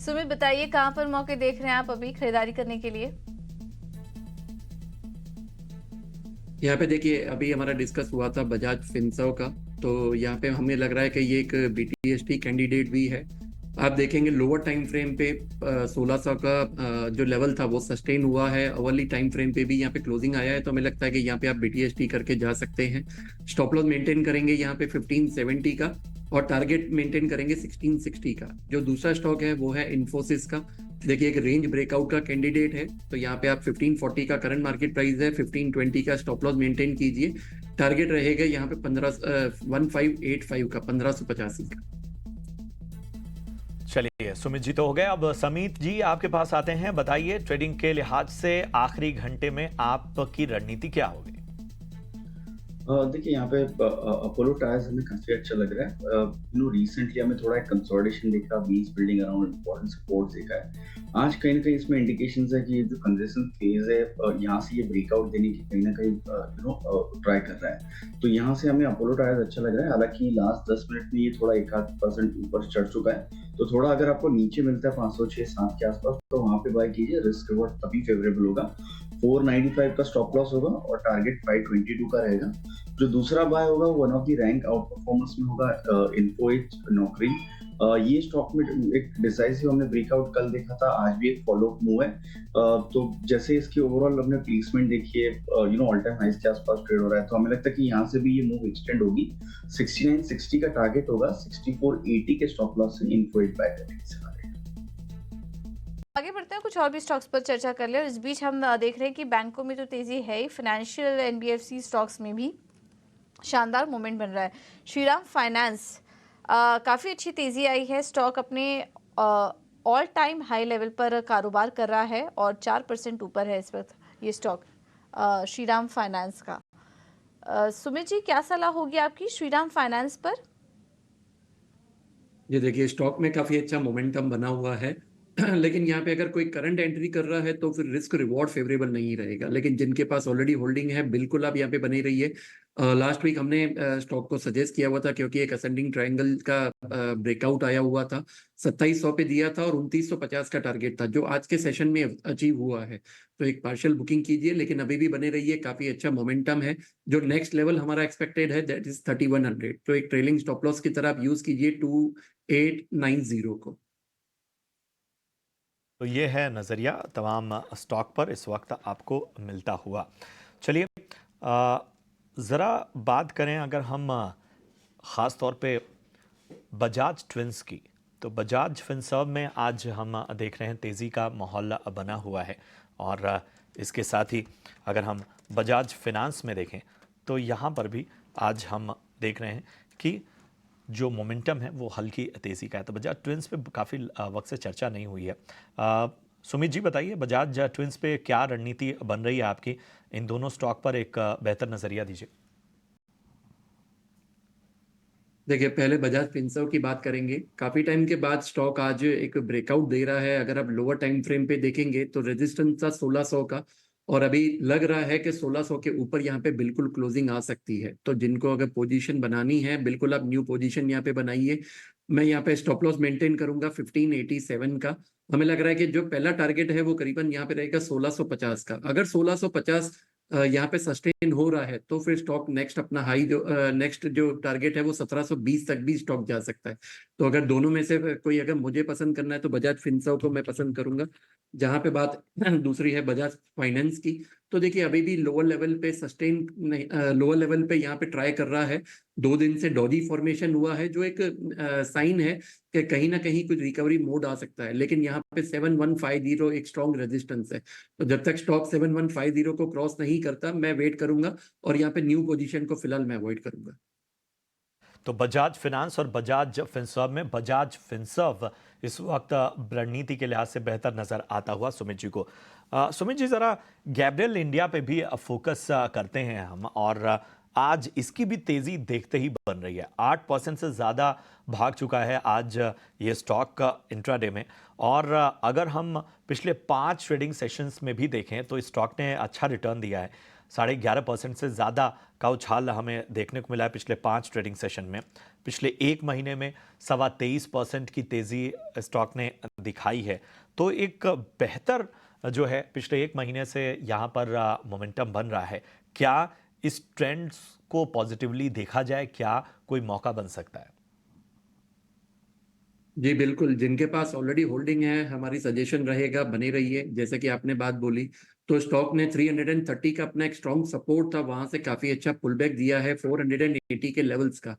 सुमित बताइए कहाँ पर मौके देख रहे हैं आप अभी खरीदारी करने के लिए? यहाँ पे देखिए अभी हमारा डिस्कस हुआ था बजाज फिनसर्व का। तो यहाँ पे हमें लग रहा है कि ये एक बीटीएसटी कैंडिडेट भी है। आप देखेंगे लोअर टाइम फ्रेम पे 1600 का जो लेवल था वो सस्टेन हुआ है। अवर्ली टाइम फ्रेम पे भी यहाँ पे क्लोजिंग आया है, तो हमें लगता है कि यहाँ पे आप बीटीएसटी करके जा सकते हैं। स्टॉप लॉस मेंटेन करेंगे यहाँ पे 1570 का, और टारगेट मेंटेन करेंगे 1660 का। जो दूसरा स्टॉक है वो है इन्फोसिस का। देखिए एक रेंज ब्रेकआउट का कैंडिडेट है, तो यहाँ पे आप 1540 का करंट मार्केट प्राइस है, 1520 का स्टॉप लॉस मेंटेन कीजिए। टारगेट रहेगा यहाँ पे 1585 का, 1585 का। चलिए सुमित जी तो हो गए। अब समीत जी आपके पास आते हैं। बताइए ट्रेडिंग के लिहाज से आखिरी घंटे में आपकी रणनीति क्या होगी? देखिए यहाँ पे अपोलो टायर्स हमें काफी अच्छा लग रहा है। रिसेंटली हमें थोड़ा कंसोलिडेशन देखा, बीच बिल्डिंग अराउंड इंपॉर्टेंट सपोर्ट देखा है। आज कहीं ना कहीं इसमें इंडिकेशंस है कि ये जो कंजेशन फेज है यहाँ से ये ब्रेकआउट देने की कहीं ना कहीं ट्राई कर रहा है। तो यहाँ से हमें अपोलो टायर्स अच्छा लग रहा है। हालांकि लास्ट 10 मिनट में ये थोड़ा 1-8% ऊपर चढ़ चुका है, तो थोड़ा अगर आपको नीचे मिलता है 506-7 के आसपास तो वहां पे बाय कीजिए। रिस्क रिवॉर्ड तभी फेवरेबल होगा। 495 का स्टॉप लॉस होगा और टारगेट 522 का रहेगा। जो दूसरा बाय होगा one of the rank out performance में होगा इन्फो एज नौकरी। ये स्टॉक में एक डिसाइसिव हमने ब्रेकआउट कल देखा था, आज भी एक फॉलो मूव है। तो जैसे इसकी ओवरऑल हमने प्लेसमेंट देखिए ऑल टाइम हाइस के आसपास ट्रेड हो रहा है, तो हमें लगता है कि यहाँ से भी ये मूव एक्सटेंड होगी। 6960 का टारगेट होगा, 6480 के स्टॉप लॉस से इन्फो एज बाय करने की सलाह है। आगे बढ़ते हैं, कुछ और भी स्टॉक्स पर चर्चा कर ले। और इस बीच हम देख रहे हैं कि बैंकों में तो तेजी है ही, फाइनेंशियल एनबीएफसी स्टॉक्स में भी शानदार मोमेंट बन रहा है। श्रीराम फाइनेंस काफ़ी अच्छी तेज़ी आई है। स्टॉक अपने ऑल टाइम हाई लेवल पर कारोबार कर रहा है और 4% ऊपर है इस वक्त ये स्टॉक श्रीराम फाइनेंस का। सुमित जी क्या सलाह होगी आपकी श्रीराम फाइनेंस पर? ये देखिए स्टॉक में काफी अच्छा मोमेंटम बना हुआ है। लेकिन यहाँ पे अगर कोई करंट एंट्री कर रहा है तो फिर रिस्क रिवॉर्ड फेवरेबल नहीं रहेगा। लेकिन जिनके पास ऑलरेडी होल्डिंग है बिल्कुल आप यहाँ पे बने रहिए। लास्ट वीक हमने स्टॉक को सजेस्ट किया हुआ था, क्योंकि एक असेंडिंग ट्रायंगल का ब्रेकआउट आया हुआ था। 2700 पे दिया था और 2950 का टारगेट था, जो आज के सेशन में अचीव हुआ है। तो एक पार्शियल बुकिंग कीजिए, लेकिन अभी भी बने रहिए। काफी अच्छा मोमेंटम है। जो नेक्स्ट लेवल हमारा एक्सपेक्टेड है दैट इज 3100, तो एक ट्रेलिंग स्टॉप लॉस की तरह आप यूज कीजिए 2890 को। तो ये है नज़रिया तमाम स्टॉक पर इस वक्त आपको मिलता हुआ। चलिए ज़रा बात करें अगर हम ख़ास तौर पे बजाज ट्विंस की, तो बजाज फिनसर्व में आज हम देख रहे हैं तेज़ी का माहौल बना हुआ है। और इसके साथ ही अगर हम बजाज फिनांस में देखें तो यहाँ पर भी आज हम देख रहे हैं कि जो मोमेंटम है वो हल्की तेज़ी का है। तो बजाज ट्विंस पे काफ़ी वक्त से चर्चा नहीं हुई है। सुमित जी बताइए बजाज ट्विंस पे क्या रणनीति बन रही है आपकी? इन दोनों स्टॉक पर एक बेहतर नज़रिया दीजिए। देखिए पहले बजाज फिनसर्व की बात करेंगे। काफी टाइम के बाद स्टॉक आज एक ब्रेकआउट दे रहा है। अगर आप लोअर टाइम फ्रेम पे देखेंगे तो रेजिस्टेंस था 1600 का, और अभी लग रहा है कि 1600 के ऊपर यहाँ पे बिल्कुल क्लोजिंग आ सकती है। तो जिनको अगर पोजीशन बनानी है बिल्कुल आप न्यू पोजीशन यहाँ पे बनाइए। मैं यहाँ पे स्टॉप लॉस मेंटेन करूंगा 1587 का। हमें लग रहा है कि जो पहला टारगेट है वो करीबन यहाँ पे रहेगा 1650 का। अगर 1650 यहाँ पे सस्टेन हो रहा है तो फिर स्टॉक नेक्स्ट अपना हाई जो नेक्स्ट जो टारगेट है वो 1720 तक भी स्टॉक जा सकता है। तो अगर दोनों में से कोई अगर मुझे पसंद करना है तो बजाज फिनसर्व को मैं पसंद करूंगा। जहां पे बात दूसरी है बजाज फाइनेंस की, तो देखिए अभी भी लोअर लेवल पे सस्टेन नहीं, लोअर लेवल पे यहाँ पे ट्राई कर रहा है। 2 दिन से डॉजी फॉर्मेशन हुआ है, जो एक साइन है कि कहीं ना कहीं कुछ रिकवरी मोड आ सकता है। लेकिन यहाँ पे 7150 एक स्ट्रॉन्ग रेजिस्टेंस है। तो जब तक स्टॉक 7150 को क्रॉस नहीं करता मैं वेट करूंगा, और यहाँ पे न्यू पोजीशन को फिलहाल मैं अवॉइड करूंगा। तो बजाज फिनांस और बजाज फिनसर्व में बजाज फिनसर्व इस वक्त रणनीति के लिहाज से बेहतर नजर आता हुआ सुमित जी को। सुमित जी ज़रा गैब्रियल इंडिया पे भी फोकस करते हैं हम, और आज इसकी भी तेज़ी देखते ही बन रही है। 8% से ज़्यादा भाग चुका है आज ये स्टॉक इंट्राडे में। और अगर हम पिछले 5 ट्रेडिंग सेशंस में भी देखें तो इस स्टॉक ने अच्छा रिटर्न दिया है। 11.5% से ज़्यादा का उछाल हमें देखने को मिला है पिछले 5 ट्रेडिंग सेशन में। पिछले 1 महीने में 23.25% की तेज़ी स्टॉक ने दिखाई है। तो एक बेहतर जो है पिछले 1 महीने से यहाँ पर मोमेंटम बन रहा है। क्या इस ट्रेंड्स को पॉजिटिवली देखा जाए? क्या कोई मौका बन सकता है? जी बिल्कुल, जिनके पास ऑलरेडी होल्डिंग है, हमारी सजेशन रहेगा बने रहिए। जैसे कि आपने बात बोली, तो स्टॉक ने 330 का अपना एक स्ट्रॉन्ग सपोर्ट था, वहाँ से काफ़ी अच्छा पुल बैक दिया है 480 के लेवल्स का।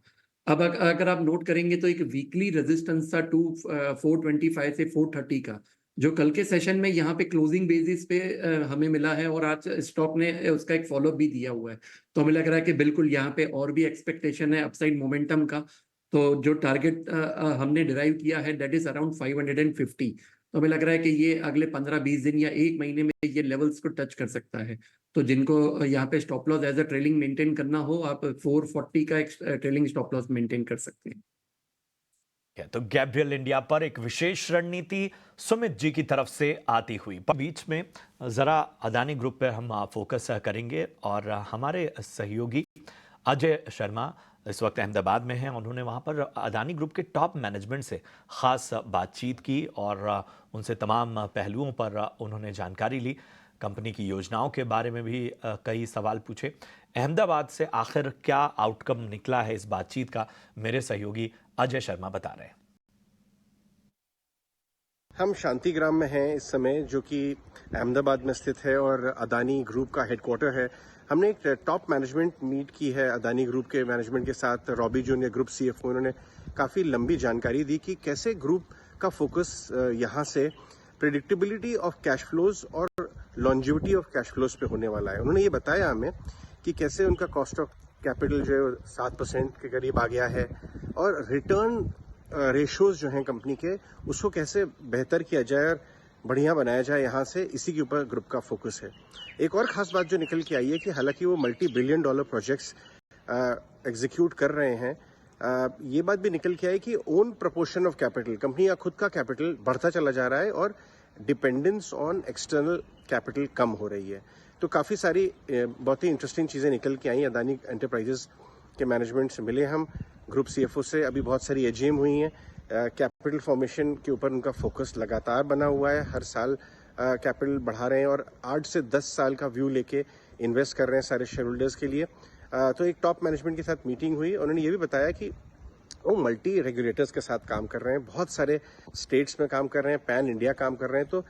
अब अगर आप नोट करेंगे तो एक वीकली रेजिस्टेंस था 425 से 430 का, जो कल के सेशन में यहाँ पे क्लोजिंग बेसिस पे हमें मिला है और आज स्टॉक ने उसका एक फॉलो भी दिया हुआ है। तो हमें लग रहा है कि बिल्कुल यहाँ पे और भी एक्सपेक्टेशन है अपसाइड मोमेंटम का। तो जो टारगेट हमने डिराइव किया है दैट इज अराउंड 550। तो हमें लग रहा है कि ये अगले 15-20 दिन या 1 महीने में ये लेवल्स को टच कर सकता है। तो जिनको यहाँ पे stop loss as a trailing maintain करना हो, आप 440 का एक ट्रेलिंग स्टॉप लॉस मेंटेन कर सकते हैं। तो गैब्रियल इंडिया पर एक विशेष रणनीति सुमित जी की तरफ से आती हुई। पर बीच में जरा अदानी ग्रुप पर हम फोकस करेंगे और हमारे सहयोगी अजय शर्मा इस वक्त अहमदाबाद में हैं। उन्होंने वहाँ पर अदानी ग्रुप के टॉप मैनेजमेंट से ख़ास बातचीत की और उनसे तमाम पहलुओं पर उन्होंने जानकारी ली। कंपनी की योजनाओं के बारे में भी कई सवाल पूछे। अहमदाबाद से आखिर क्या आउटकम निकला है इस बातचीत का, मेरे सहयोगी अजय शर्मा बता रहे हैं। हम शांतिग्राम में हैं इस समय, जो कि अहमदाबाद में स्थित है और अदानी ग्रुप का हेडक्वार्टर है। हमने एक टॉप मैनेजमेंट मीट की है अदानी ग्रुप के मैनेजमेंट के साथ। रॉबी जूनियर ग्रुप सीएफओ, उन्होंने काफ़ी लंबी जानकारी दी कि कैसे ग्रुप का फोकस यहाँ से प्रिडिक्टेबिलिटी ऑफ कैश फ्लोज और लॉन्जिविटी ऑफ कैश फ्लोज पे होने वाला है। उन्होंने ये बताया हमें कि कैसे उनका कॉस्ट ऑफ कैपिटल जो है 7% के करीब आ गया है और रिटर्न रेशोज जो हैं कंपनी के, उसको कैसे बेहतर किया जाए और बढ़िया बनाया जाए यहाँ से, इसी के ऊपर ग्रुप का फोकस है। एक और खास बात जो निकल के आई है कि हालांकि वो $multi-billion प्रोजेक्ट्स एग्जीक्यूट कर रहे हैं, ये बात भी निकल के आई कि own proportion of capital, company का खुद का कैपिटल बढ़ता चला जा रहा है और डिपेंडेंस ऑन एक्सटर्नल कैपिटल कम हो रही है। तो काफ़ी सारी बहुत ही इंटरेस्टिंग चीज़ें निकल के आई। अदानी एंटरप्राइजेस के मैनेजमेंट से मिले हम, ग्रुप सीएफओ से अभी बहुत सारी एजीएम हुई हैं। कैपिटल फॉर्मेशन के ऊपर उनका फोकस लगातार बना हुआ है, हर साल कैपिटल बढ़ा रहे हैं और 8 से 10 साल का व्यू लेके इन्वेस्ट कर रहे हैं सारे शेयर होल्डर्स के लिए। तो एक टॉप मैनेजमेंट के साथ मीटिंग हुई, उन्होंने ये भी बताया कि वो मल्टी रेगुलेटर्स के साथ काम कर रहे हैं, बहुत सारे स्टेट्स में काम कर रहे हैं, पैन इंडिया काम कर रहे हैं। तो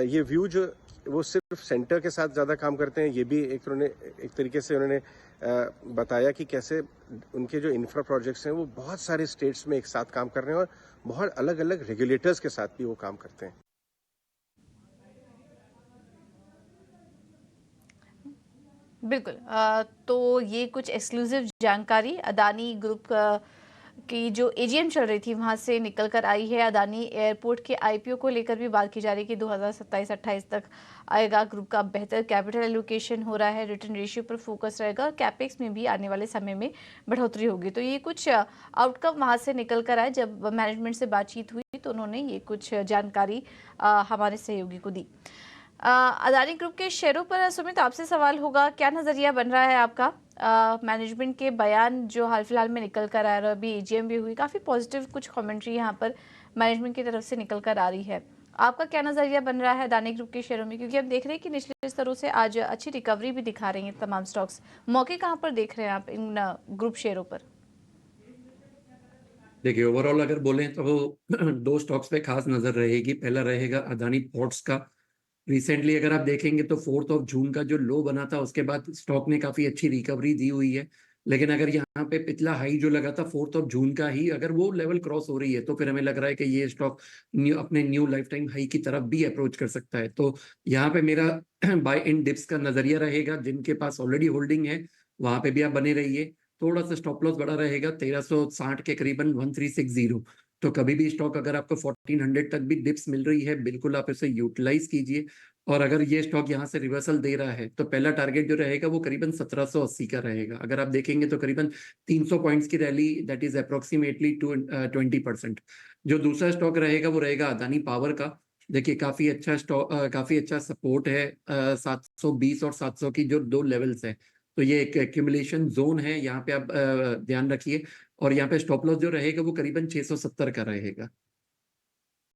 ये व्यू जो वो सिर्फ सेंटर के साथ ज़्यादा काम करते हैं, ये भी एक तरीके से उन्होंने बताया कि कैसे उनके जो इंफ्रा प्रोजेक्ट्स हैं वो बहुत सारे स्टेट्स में एक साथ काम कर रहे हैं और बहुत अलग अलग रेगुलेटर्स के साथ भी वो काम करते हैं। बिल्कुल। तो ये कुछ एक्सक्लूसिव जानकारी अदानी ग्रुप की जो एजीएम चल रही थी वहां से निकल कर आई है। अदानी एयरपोर्ट के आईपीओ को लेकर भी बात की जा रही है कि 2027-28 तक आएगा। ग्रुप का बेहतर कैपिटल एलोकेशन हो रहा है, रिटर्न रेशियो पर फोकस रहेगा और कैपेक्स में भी आने वाले समय में बढ़ोतरी होगी। तो ये कुछ आउटकम वहां से निकल कर आए। जब मैनेजमेंट से बातचीत हुई तो उन्होंने ये कुछ जानकारी हमारे सहयोगी को दी। अदानी ग्रुप के शेयरों पर सुमित आपसे सवाल होगा, क्या नज़रिया बन रहा है आपका? मैनेजमेंट के बयान जो हाल फिलहाल में निकल कर आ रहा है, अभी एजीएम भी हुई, काफ़ी पॉजिटिव कुछ कमेंट्री यहाँ पर मैनेजमेंट की तरफ से निकल कर आ रही है। आपका क्या नज़रिया बन रहा है अदानी ग्रुप के शेयरों में? क्योंकि हम देख रहे हैं कि निचले स्तरों से आज अच्छी रिकवरी भी दिखा रही हैं तमाम स्टॉक्स। मौके कहाँ पर देख रहे हैं आप इन ग्रुप शेयरों पर? देखिए ओवरऑल अगर बोलें तो 2 स्टॉक्स पे खास नजर रहेगी। पहला रहेगा अदानी पोर्ट्स का। रिसेंटली अगर आप देखेंगे तो 4 जून का जो लो बना था उसके बाद स्टॉक ने काफी अच्छी रिकवरी दी हुई है। लेकिन अगर यहाँ पे पिछला हाई जो लगा था 4 जून का ही अगर वो लेवल क्रॉस हो रही है तो फिर हमें लग रहा है कि ये स्टॉक अपने न्यू लाइफ टाइम हाई की तरफ भी अप्रोच कर सकता है। तो यहाँ पे मेरा बाय इन डिप्स का नजरिया रहेगा। जिनके पास ऑलरेडी होल्डिंग है वहां पे भी आप बने रहिए। थोड़ा सा स्टॉप लॉस बड़ा रहेगा 1360 के करीबन 1360। तो कभी भी स्टॉक अगर आपको 1400 तक भी डिप्स मिल रही है बिल्कुल आप इसे यूटिलाइज कीजिए। और अगर ये स्टॉक यहाँ से रिवर्सल दे रहा है तो पहला टारगेट जो रहेगा वो करीबन 1780 का रहेगा। अगर आप देखेंगे तो करीबन 300 पॉइंट्स की रैली, दैट इज अप्रोक्सीमेटली 20%। जो दूसरा स्टॉक रहेगा वो रहेगा अदानी पावर का। देखिए काफ़ी अच्छा सपोर्ट है 720 और 700 की जो 2 लेवल्स हैं। तो ये एक एक्यूमुलेशन ज़ोन है, यहाँ पे आप ध्यान रखिए और यहाँ पे स्टॉप लॉस जो रहेगा वो करीबन 670 का रहेगा।